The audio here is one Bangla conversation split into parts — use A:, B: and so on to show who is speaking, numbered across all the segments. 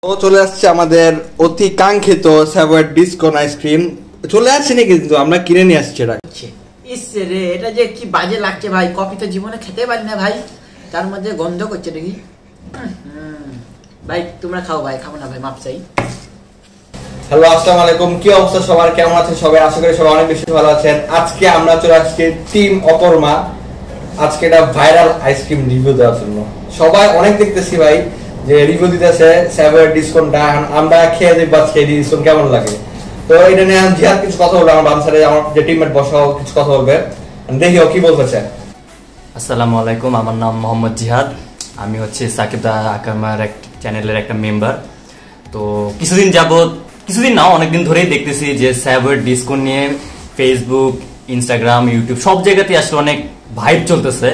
A: তো চলে আসছে আমাদের অতি কাঙ্ক্ষিত স্যাভয়েড ডিসকন আইসক্রিম। চলে আসছে নাকি, কিন্তু আমরা কিনে নিয়ে আসছি এটা।
B: ইস রে, এটা যে কি বাজে লাগছে ভাই, কফি তো জীবনে খেতে পারি না ভাই, তার মধ্যে গন্ধ করছে দেখি। ভাই তোমরা খাও ভাই, খাবো না ভাই, মাপ চাই।
A: হ্যালো, আসসালামু আলাইকুম। কি অবস্থা সবার, কেমন আছেন সবাই? আশা করি সবাই অনেক বেশি ভালো আছেন। আজকে আমরা চলে আসছি টিম অপরমা, আজকে এটা ভাইরাল আইসক্রিম রিভিউ দেওয়ার জন্য। সবাই অনেক দেখতেছি ভাই যে রিভিউ দিতেছে স্যাভয়েড ডিসকনটা, আমরা খেয়ে দেখবো আজকে ডিসকন কেমন লাগে। তো এটা নিয়ে জিহাদ কিছু কথা বলবে, আমার বাম সাইডে আমার যে টিমমেট বসাও কিছু কথা বলবে, দেখিও কি বলতেছে।
C: আসসালামু আলাইকুম, আমার নাম মোহাম্মদ জিহাদ। আমি হচ্ছে সাকিব দা আকামার এক চ্যানেলের একটা মেম্বার। তো কিছুদিন না অনেকদিন ধরেই দেখতেছি যে স্যাভয়েড ডিসকন নিয়ে ফেসবুক, ইনস্টাগ্রাম, ইউটিউব সব জায়গাতেই আসলে অনেক ভাইব চলতেছে।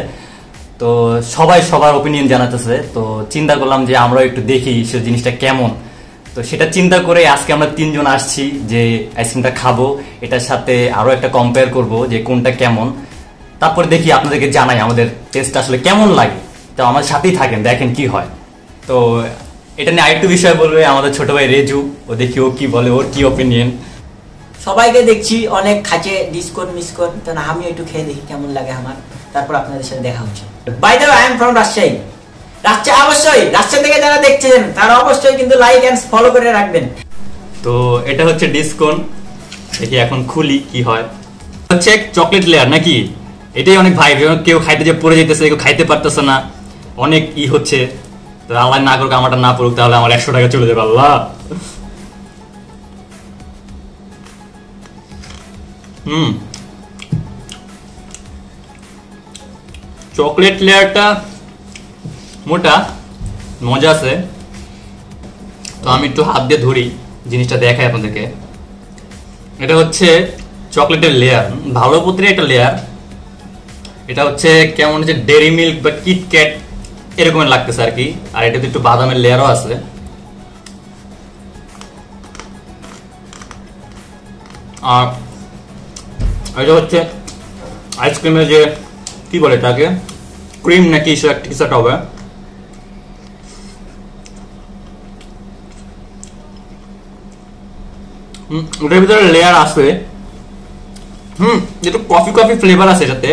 C: তো সবাই সবার ওপিনিয়ন জানাতেছে। তো চিন্তা করলাম যে আমরাও একটু দেখি সে জিনিসটা কেমন। তো সেটা চিন্তা করে আজকে আমরা তিনজন আসছি যে আইসক্রিমটা খাবো, এটার সাথে আরো একটা কম্পেয়ার করব যে কোনটা কেমন। তারপরে দেখি আপনাদেরকে জানাই আমাদের টেস্ট আসলে কেমন লাগে। তো আমাদের সাথেই থাকেন, দেখেন কি হয়। তো এটা নিয়ে আরেকটু বিষয় বলবে আমাদের ছোট ভাই রেজু, ও দেখি ও কি বলে, ওর কি ওপিনিয়ন।
B: সবাইকে দেখছি অনেক খাচ্ছে ডিসকন মিসকন, তো না আমি একটু খেয়ে দেখি কেমন লাগে আমার, তারপর আপনাদের সাথে দেখা হচ্ছে। By the way, I am from Rajshahi. অবশ্যই রাজশাহী থেকে যারা দেখছেন তারা অবশ্যই কিন্তু লাইক এন্ড ফলো করে রাখবেন।
C: তো এটা হচ্ছে ডিসকন, দেখি এখন খুলি কি হয়। হচ্ছে চকলেট লেয়ার নাকি, এটাই অনেক ভাই, কেউ খাইতে যে পড়ে যেতেছে, কেউ খাইতে পারতেছে না, অনেক হচ্ছে। তো আল্লাহ না করুক আমারটা না পড়ুক, তাহলে আমার 100 টাকা চলে যাবে। আল্লাহ। চকলেট লেয়ারটা মোটা, মজা আছে। তো আমি একটু হাত দিয়ে ধরি, জিনিসটা দেখাই আপনাদেরকে। এটা হচ্ছে চকলেটের লেয়ার, ভালো প্রতিটা একটা লেয়ার। এটা হচ্ছে কেমন হচ্ছে ডেরি মিল্ক বা কিটক্যাট এরকমের লাগতেছে আর কি। আর এটাতে একটু বাদামের লেয়ারও আছে। আর এটা হচ্ছে আইসক্রিমের যে কি বলে এটাকে, ক্রিম নাকি কিছু একটা হবে। ওটার ভিতরে লেয়ার আছে। একটু কফি কফি ফ্লেভার আছে এটাতে।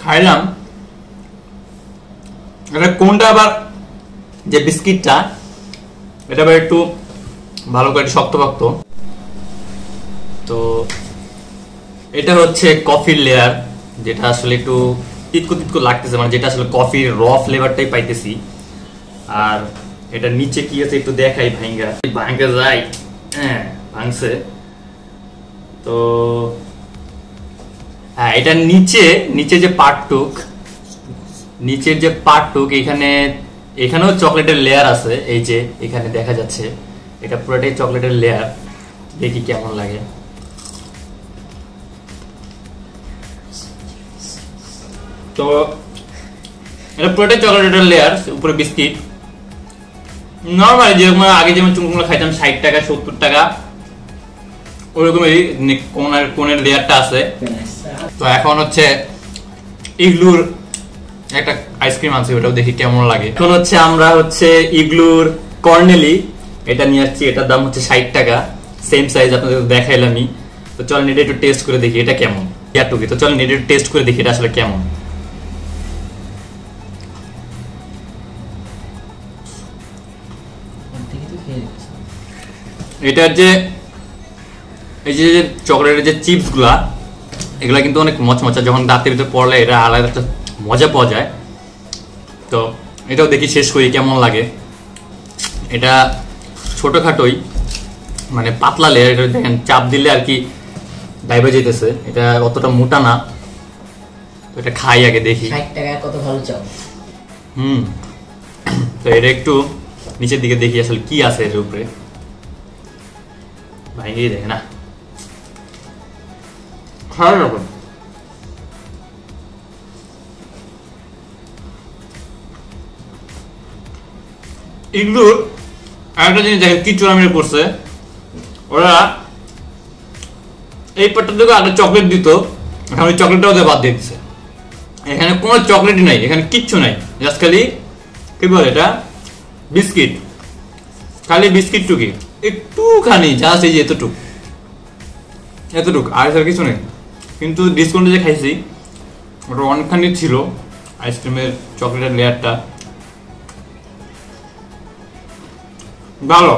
C: খাইলাম এটা কোনটা আবার, যে বিস্কিটটা এটা আবার একটু ভালো করে শক্ত শক্ত। তো এটা হচ্ছে কফির লেয়ার, যেটা আসলে একটু তিতকো তিতকো লাগতেছে, মানে যেটা আসলে কফির র ফ্লেভারটাই পাইতেছি। আর এটা নিচে কি আছে একটু দেখাই, ভাঙ্গা যায়। হ্যাঁ, ভাঙছে। তো হ্যাঁ, এটা নিচে যে পার্টটুক, নিচের যে পার্টটুক, এখানেও চকলেটের লেয়ার আছে। এই যে এখানে দেখা যাচ্ছে, এটা পুরোটাই চকলেটের লেয়ার। দেখি কেমন লাগে। তো এটা পুরোটাই চকলেটের লেয়ার, উপরে বিস্কিট। নর্মাল যেরকম আগে যেমন চুমকুগুলো খাইতাম 60 টাকা 70 টাকা, ওরকমই কোনের লেয়ারটা আছে। তো এখন হচ্ছে ইগলুর একটা আইসক্রিম আছে, ওটাও দেখি কেমন লাগে। এখন হচ্ছে আমরা হচ্ছে ইগলুর কর্নেলি এটা নিয়ে আসছি, এটার দাম হচ্ছে 60 টাকা, সেম সাইজ আপনাদের দেখাইলামই। তো চলেন এটা একটু টেস্ট করে দেখি এটা কেমন। তো চলেন এটা একটু টেস্ট করে দেখি এটা আসলে কেমন। এটার যে এই যে চকলেটের যে চিপস গুলা, এগুলা কিন্তু অনেক মচমচা, যখন দাঁতের ভিতরে পড়লে এটা আলাদা একটা মজা পাওয়া যায়। তো এটাও দেখি শেষ করি কেমন লাগে। এটা ছোটখাটোই, মানে পাতলা লেয়ার। এটা দেখেন চাপ দিলে আর কি ডাইবে যেতেছে, এটা অতটা মোটা না। তো এটা খাই আগে দেখি।
B: 60 টাকা কত ভালো চাও।
C: তো এটা একটু নিচের দিকে দেখি আসলে কি আছে এর উপরে। ভাঙিয়ে দেখে না, খারাপ রকম। ইগলুর আরেকটা জিনিস দেখেন কি চোরামিরে করছে, ওরা এই পাটটা থেকে আগে চকলেট দিত, এখন ওই চকলেটটাও বাদ দিয়ে দিচ্ছে। এখানে কোনো চকলেটই নাই, এখানে কিচ্ছু নাই।
D: জাস্ট খালি কি বলে এটা বিস্কিট, খালি বিস্কিট টুকি একটুখানি, জাস্ট এই যে এতটুক আর স্যার কিছু নেই। কিন্তু ডিসকাউন্টে যে খাইছি ওটা অনেকখানি ছিল, আইসক্রিমের চকলেটের লেয়ারটা ভালো,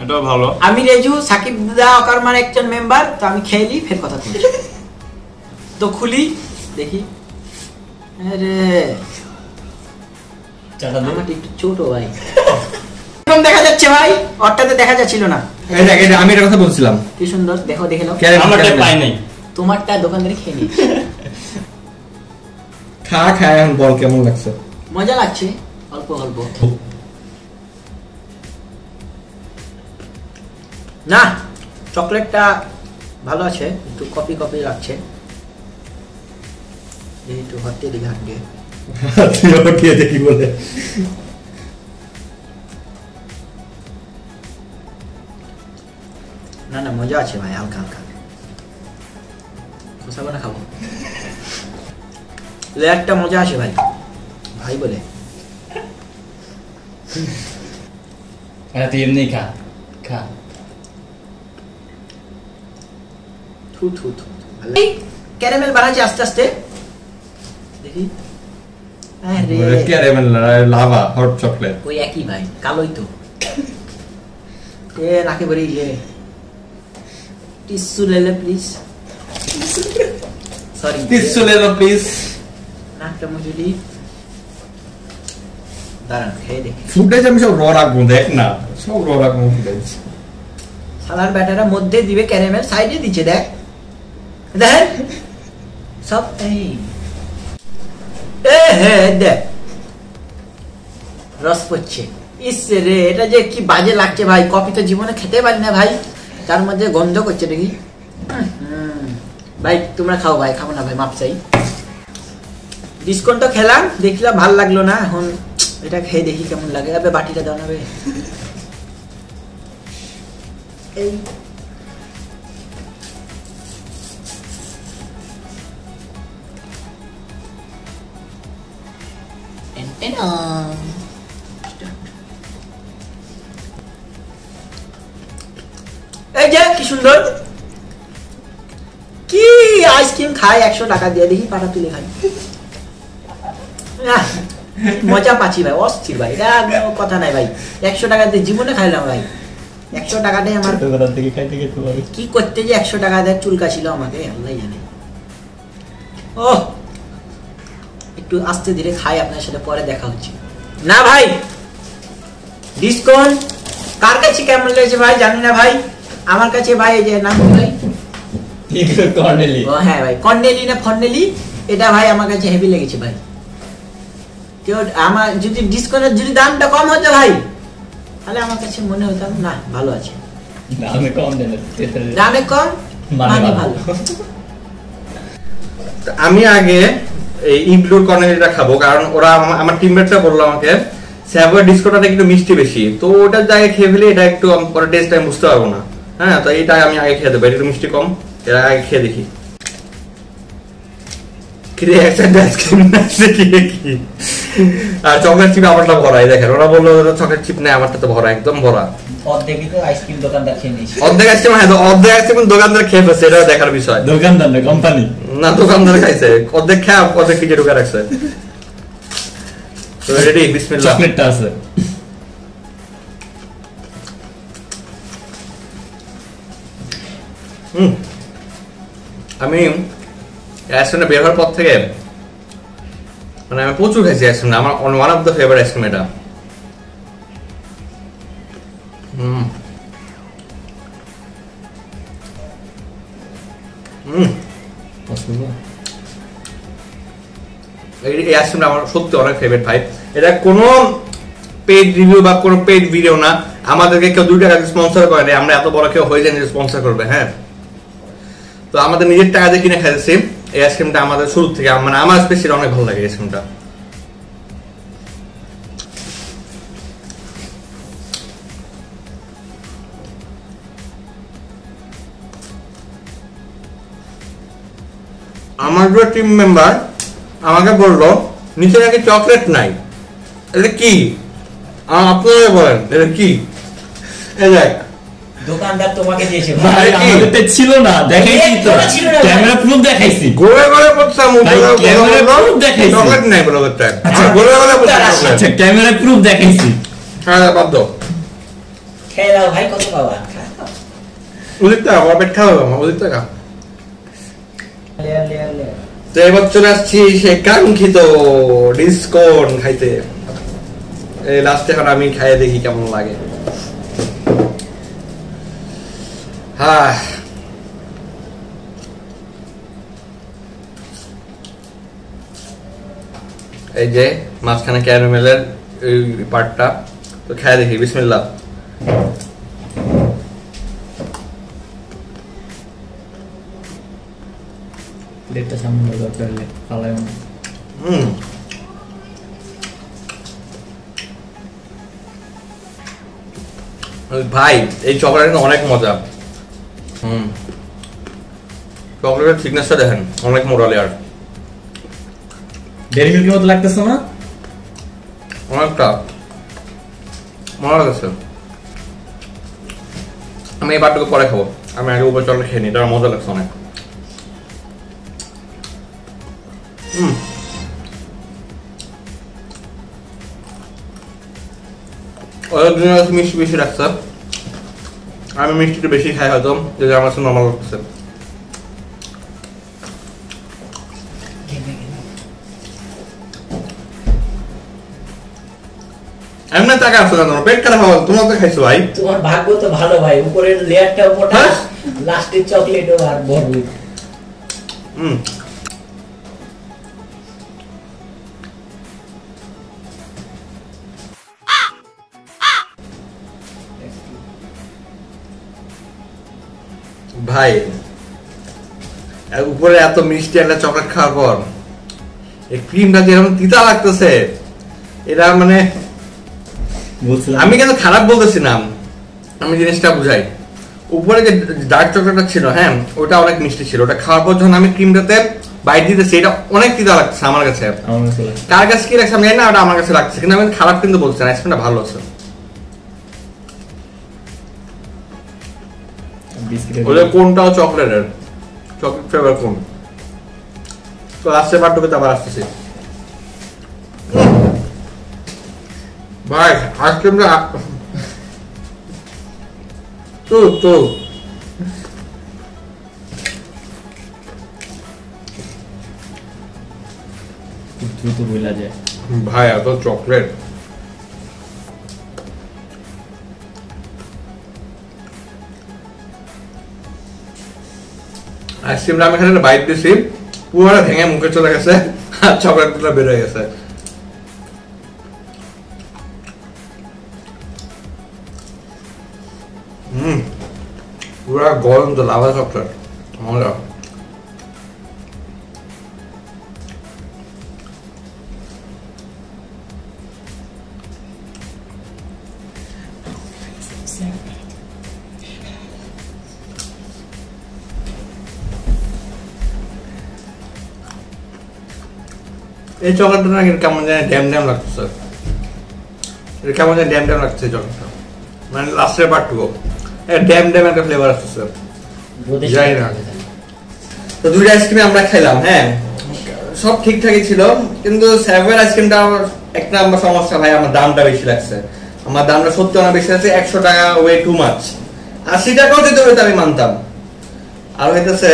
D: এটাও ভালো।
B: আমি রেজু, সাকিব দা অকারমার একজন মেম্বার, তো আমি খেলি ফের কথা বলছি। তো খুলি দেখি, আরে আমারটা একটু ছোট ভাই, এরকম দেখা যাচ্ছে ভাই, ওরটাতে দেখা যাচ্ছিল না।
A: এই দেখ, এটা আমি একটা কথা বলছিলাম,
B: কি সুন্দর, দেখো দেখে নাও।
C: আমারটা পাই নাই,
B: তোমারটা দোকানদারে খেয়ে নি।
A: খায় এখন বল কেমন লাগছে।
B: মজা লাগছে অল্প অল্প। না চকলেটটা ভালো আছে, একটু কপি কপি লাগছে। একটু হাতে দিকে হাত দিয়ে
A: কি বলে
B: না না মজা আছে ভাই, হালকা হালকা খোসাবো না, খাবো। লেয়ারটা মজা আছে ভাই, ভাই বলে
C: তুই এমনি খা খা।
B: থু থু থু, ক্যারামেল বানাচ্ছি আস্তে আস্তে, দেখি। আরে
A: ক্যারামেল লাভা হট চকলেট
B: ওই একই ভাই, কালোই তো। এ নাকে ভরে যে টিস্যু লে প্লিজ, সরি
A: টিস্যু লে দাও প্লিজ।
B: নাকটা মুজুলি, দাঁড়ান খেয়ে দেখি।
A: ফুটেজ আমি সব র রাখবো, দেখ না সব র রাখবো ফুটেজ।
B: সালার ব্যাটারা মধ্যে দিবে ক্যারামেল, সাইডে দিচ্ছে, দেখ দেখ সব এই হে দেখ রস পড়ছে। ইস রে, এটা যে কি বাজে লাগছে ভাই, কফি তো জীবনে খেতে পারি না ভাই, তার মধ্যে গন্ধ করছে দেখি। ভাই তোমরা খাও ভাই, খাবো না ভাই, মাপ চাই। ডিসকাউন্ট তো খেলাম, দেখলাম ভাল লাগলো না, এখন এটা খেয়ে দেখি কেমন লাগে। আবে বাটিটা দাও না বে, এই এই যে কি সুন্দর, কি আইসক্রিম খাই 100 টাকা দিয়ে, দেখি পাটা তুলে খাই। মজা পাচ্ছি ভাই, অস্থির ভাই, এটা কোনো কথা নাই ভাই। 100 টাকা দিয়ে জীবনে খাইলাম ভাই, 100 টাকাটাই আমার কি করতে যে 100 টাকা দিয়ে চুলকা ছিল আমাকে আল্লাহ জানে। ও একটু আস্তে ধীরে খাই, আপনার সাথে পরে দেখা হচ্ছে। না ভাই ডিসকাউন্ট কার কাছে কেমন লেগেছে ভাই জানি না ভাই, আমার কাছে ভাই এই যে নাম কি ভাই,
C: কর্নেলি।
B: ও হ্যাঁ ভাই, কর্নেলি না ফর্নেলি, এটা ভাই আমার কাছে হেভি লেগেছে ভাই। কেউ আমার যদি ডিসকাউন্টের যদি দামটা কম হতো ভাই, তাহলে আমার কাছে মনে হতো না ভালো আছে।
C: দামে কম দেন,
B: দামে কম মানে ভালো।
A: আমি আগে এই ইনক্লুড কর্নেলিটা খাবো, কারণ ওরা আমার টিমমেটরা বললো আমাকে স্যাভয়ের ডিসকোটাতে একটু মিষ্টি বেশি, তো ওটার জায়গায় খেয়ে ফেলে এটা একটু পরে টেস্ট আমি বুঝতে পারবো না। হ্যাঁ, তো এইটা আমি আগে খেয়ে দেবো, একটু মিষ্টি কম, এটা আগে খেয়ে দেখি। আর চকলেট চিপ আমারটা ভরাই, দেখেন ওরা বললো চকলেট চিপ নেই, আমারটা তো ভরা, একদম ভরা।
B: অর্ধেকই তো আইসক্রিম দোকানদার খেয়ে নিয়েছে,
A: অর্ধেক আইসক্রিম, হ্যাঁ অর্ধেক আইসক্রিম দোকানদার খেয়ে ফেলছে, এটা দেখার বিষয়।
C: দোকানদার না কোম্পানি,
A: না দোকানদার খাইছে, অর্ধেক খেয়ে অর্ধেক কিছু ঢুকে রাখছে। তো রেডি, বিসমিল্লাহ।
C: চকলেটটা আছে,
A: আমি আইসক্রিমটা বের হওয়ার পর থেকে মানে আমি প্রচুর খাইছি আইসক্রিম, আমার one of the favourite ice cream এটা। এই আইসক্রিমটা আমার সত্যি অনেক ফেভারিট ভাই। এটা কোনো পেড রিভিউ বা কোনো পেড ভিডিও না, আমাদেরকে কেউ 2 টাকা স্পন্সর করে না, আমরা এত বড় কেউ হয়ে যায়নি স্পন্সর করবে। হ্যাঁ, তো আমাদের নিজের টাকা দিয়ে কিনে খাইছি এই আইসক্রিমটা, আমাদের শুরু থেকে মানে আমার স্পেশালি অনেক ভালো লাগে আইসক্রিমটা। আমার যে টিম মেম্বার আমাকে বললো নিচে নাকি চকলেট নাই, এটা কি? আপনারা বলেন এটা কি? এই দেখ
B: দোকানদার তোমাকে দিয়েছে
C: ভাই আমাদের তো ছিল না, দেখাইছি তো,
B: ছিল না।
C: ক্যামেরা প্রুফ দেখাইছি।
A: গোলে গোলে বলতাম
C: ভাই, ক্যামেরা proof দেখাইছি।
A: চকলেট নাই বলে বলতে গোলে গোলে বলতাম চকলেট।
C: আচ্ছা ক্যামেরা প্রুফ দেখাইছি।
A: হ্যাঁ বাদ দাও,
B: খেয়ে দাও ভাই, কত পাবা?
A: ওদের টাকা আমার পেট খাওয়া আমার ওদের টাকা।
B: Layer layer layer.
A: তো এবার চলে আসছি সেই কাঙ্ক্ষিত ডিসকন খাইতে। এই লাস্টে এখন আমি খাইয়ে দেখি কেমন লাগে। হ্যাঁ এই যে মাঝখানে ক্যারামেলের এই পার্টটা, তো খাইয়ে দেখি। বিসমিল্লাহ।
C: প্লেটটা সামনে দরকার হলে পালায় না।
A: হুম, ভাই এই চকলেট অনেক মজা। হুম, চকলেটের থিকনেসটা দেখেন, অনেক মোটা লেয়ার,
C: ডেরি মিল্কের মতো লাগতেছে না?
A: অনেকটা মজা লাগছে। আমি এই বারটুকু পরে খাবো, আমি আগে উপরে চকলেট খেয়ে নিই, এটা আমার মজা লাগছে অনেক। ওদের জন্য মিষ্টি বেশি রাখছে, আমি মিষ্টিটা বেশি খাই হয়তো, যদি আমার কাছে নর্মাল লাগছে। এমনি টাকা আসছে না, তোমার পেট খারাপ হবে, তোমার তো খাইছো ভাই।
B: তোমার ভাগ্য তো ভালো ভাই, উপরের লেয়ারটা মোটা,
A: হ্যাঁ?
B: লাস্টের চকলেটও আর ভরপুর।
A: হুম, ভাই উপরে এত মিষ্টি একটা চকলেট খাওয়ার পর এই ক্রিমটা যেরকম তিতা লাগতেছে, এটা মানে
C: বলছিলাম
A: আমি কিন্তু খারাপ বলতেছি না, আমি জিনিসটা বুঝাই। উপরে যে ডার্ক চকলেটটা ছিল, হ্যাঁ ওটা অনেক মিষ্টি ছিল, ওটা খাওয়ার পর যখন আমি ক্রিমটাতে বাইট দিতেছি, এটা অনেক তিতা লাগছে আমার কাছে।
C: আমার কাছে লাগে।
A: কার কাছে কি লাগছে আমি জানি না, ওটা আমার কাছে লাগছে, কিন্তু আমি খারাপ কিন্তু বলছি না, আইসক্রিমটা ভালো আছে।
C: বিস্কিটের
A: ওদের কোনটাও চকলেটের, চকলেট ফ্লেভার কোন। তো লাস্টের পার্টটুকু আবার আসতেছি। ভাই আইসক্রিমটা তো তো
C: দ্রুত বইলা যায়।
A: ভাই এত চকলেট। আইসক্রিমটা আমি এখানে বাইট দিছি, পুরোটা ভেঙে মুখে চলে গেছে, আর চকলেটগুলো বের হয়ে গেছে। পুরা গরম তো লাভা চকলেট, মজা। এই চকলেটটা নাকি কেমন জানি ড্যাম ড্যাম লাগতেছে, এটা কেমন জানি ড্যাম ড্যাম লাগছে চকলেটটা, মানে লাস্টের পার্টটুকু ড্যাম ড্যাম একটা ফ্লেভার আসতেছে, জানি না। তো দুইটা আইসক্রিম আমরা খেলাম, হ্যাঁ সব ঠিকঠাকই ছিল, কিন্তু স্যাভয়ের আইসক্রিমটা আমার একটা আমার সমস্যা ভাই, আমার দামটা বেশি লাগছে। আমার দামটা সত্যি অনেক বেশি আছে, 100 টাকা ওয়ে টু মাচ। 80 টাকাও দিতে হইতো আমি মানতাম। আর হইতেছে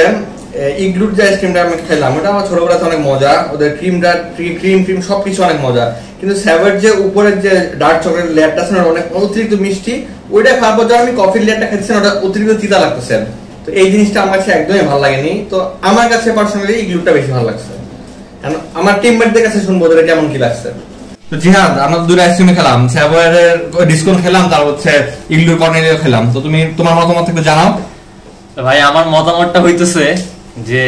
A: ইগলুর যে আইসক্রিমটা আমি খেলাম, ওটা আমার ছোটবেলাতে অনেক মজা, ওদের ক্রিমটা ক্রিম সবকিছু অনেক মজা, কিন্তু স্যাভয়ের যে উপরের যে ডার্ক চকলেট লেয়ারটা আছে না, অনেক অতিরিক্ত মিষ্টি, ওইটা খাওয়ার পর যখন আমি কফির লেয়ারটা খাচ্ছি না, ওটা অতিরিক্ত তিতা লাগতেছে। তো এই জিনিসটা আমার কাছে একদমই ভালো লাগেনি। তো আমার কাছে পার্সোনালি ইগলুটা বেশি ভালো লাগছে। আমার টিমমেটদের কাছে শুনবো ওদের কেমন কি লাগছে। তো জিহাদ, আমরা দুটো আইসক্রিম খেলাম, স্যাভয়ের ডিসকাউন্ট খেলাম, তার হচ্ছে ইগলুর কর্নেলিও খেলাম। তো তুমি তোমার মতামত একটু জানাও।
C: ভাই আমার মতামতটা হইতেছে যে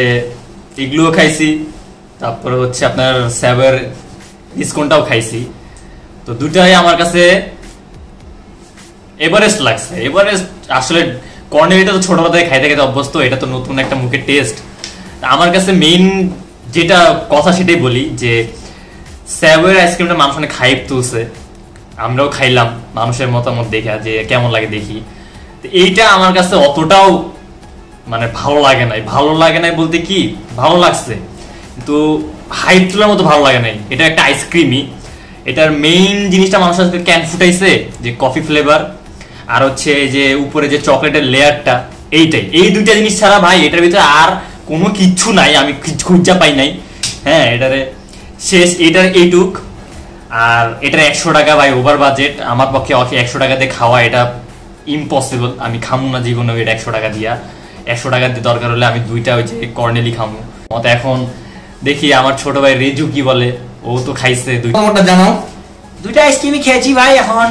C: ইগলুও খাইছি, তারপরে হচ্ছে আপনার স্যাভয়ের ডিসকাউন্টটাও খাইছি, তো দুটাই আমার কাছে এভারেস্ট লাগছে। এভারেস্ট আসলে কর্নেলিটা তো ছোটবেলা থেকে খাইতে খাইতে অভ্যস্ত, এটা তো নতুন একটা মুখের টেস্ট। আমার কাছে মেইন যেটা কথা সেটাই বলি যে স্যাভয়ের আইসক্রিমটা মানুষ অনেক হাইপ তুলছে, আমরাও খাইলাম মানুষের মতামত দেখে যে কেমন লাগে দেখি। তো এইটা আমার কাছে অতটাও মানে ভালো লাগে নাই বলতে কি ভালো লাগছে, কিন্তু হাইপ তোলার মতো ভালো লাগে নাই। এটা একটা আইসক্রিমই, এটার মেইন জিনিসটা মানুষ আজকে ক্যান ফুটাইছে যে কফি ফ্লেভার, আর হচ্ছে যে উপরে যে চকলেটের লেয়ারটা, এই দুইটা জিনিস ছাড়া ভাই এটার ভিতরে আর কোনো কিচ্ছু নাই, আমি খুঁজা পাই নাই। হ্যাঁ, এটারে শেষ, এটার এইটুক। আর এটার 100 টাকা ভাই ওভার বাজেট, আমার পক্ষে 100 টাকা দিয়ে খাওয়া এটা ইম্পসিবল, আমি খামু না জীবনে এটা 100 টাকা দিয়া। 100 টাকা দিয়ে দরকার হলে আমি দুইটা ওই যে কর্নেলি খামু। মত এখন দেখি আমার ছোট ভাই রেজু কি বলে, ও তো খাইছে দুইটা।
A: জানাও,
B: দুইটা আইসক্রিমই খেয়েছি ভাই। এখন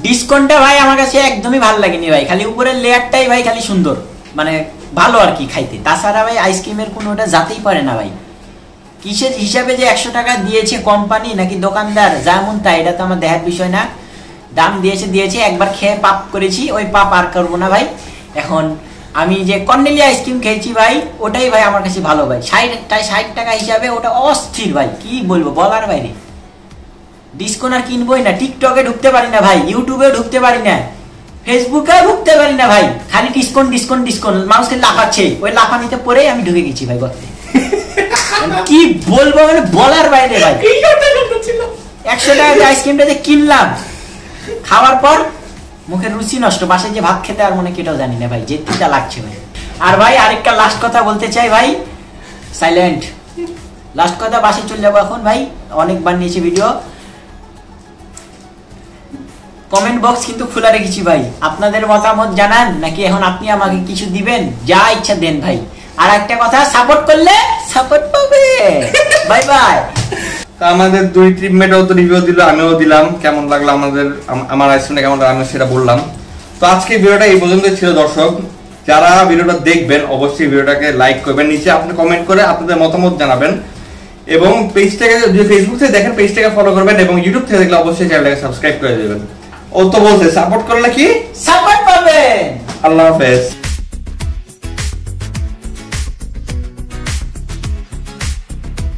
B: ডিসকাউন্টটা ভাই আমার কাছে একদমই ভালো লাগেনি ভাই, খালি উপরের লেয়ারটাই ভাই খালি সুন্দর, মানে ভালো আর কি খাইতে। তাছাড়া ভাই আইসক্রিমের কোনো ওটা যাতেই পারে না ভাই। কিসের হিসাবে যে 100 টাকা দিয়েছে কোম্পানি নাকি দোকানদার, যেমন তাই, এটা তো আমার দেখার বিষয় না। দাম দিয়েছে, একবার খেয়ে পাপ করেছি, ওই পাপ আর করবো না ভাই। এখন আমি যে কর্নেলি আইসক্রিম খেয়েছি ভাই, ওটাই ভাই আমার কাছে ভালো ভাই। 60 টাকা হিসাবে ওটা অস্থির ভাই, কি বলবো বলার বাইরে। ডিসকাউন্ট আর কিনবোই না, টিকটকে ঢুকতে পারি না ভাই, ইউটিউবে ঢুকতে পারি না, ফেসবুকে ঢুকতে পারি না ভাই, খালি ডিসকাউন্ট মানুষকে লাফাচ্ছে, ওই লাফানিতে পরেই আমি ঢুকে গেছি ভাই গর্তে। কি বলবো মানে বলার বাইরে ভাই। 100 টাকা আইসক্রিমটা যে কিনলাম, খাওয়ার পর মুখের রুচি নষ্ট, বাসায় যে ভাত খেতে আর মনে কেটাও জানি না ভাই, যেটা লাগছে ভাই। আর ভাই আরেকটা লাস্ট কথা বলতে চাই ভাই, সাইলেন্ট লাস্ট কথা, বাসায় চলে যাবো এখন ভাই, অনেকবার নিয়েছি ভিডিও। কমেন্ট বক্স কিন্তু খোলা রেখেছি ভাই, আপনাদের মতামত জানান, নাকি এখন আপনি আমাকে কিছু দিবেন, যা ইচ্ছা দেন ভাই। আর একটা কথা, সাপোর্ট করলে সাপোর্ট পাবে। Bye bye.
A: আমাদের দুই টিমমেটও তো রিভিউ দিল, আমিও দিলাম, কেমন লাগলো আমার আইসক্রিমটা কেমন লাগলো আমি সেটা বললাম। তো আজকে ভিডিওটা এই পর্যন্ত ছিল দর্শক, যারা ভিডিওটা দেখবেন অবশ্যই ভিডিওটাকে লাইক করবেন, নিচে আপনি কমেন্ট করে আপনাদের মতামত জানাবেন, এবং পেজটাকে যদি ফেসবুক থেকে দেখেন পেজটাকে ফলো করবেন, এবং ইউটিউব থেকে দেখলে অবশ্যই চ্যানেলটাকে সাবস্ক্রাইব করে দেবেন। ও তো বলছে সাপোর্ট করলে কি
B: সাপোর্ট পাবেন।
A: আল্লাহ হাফেজ।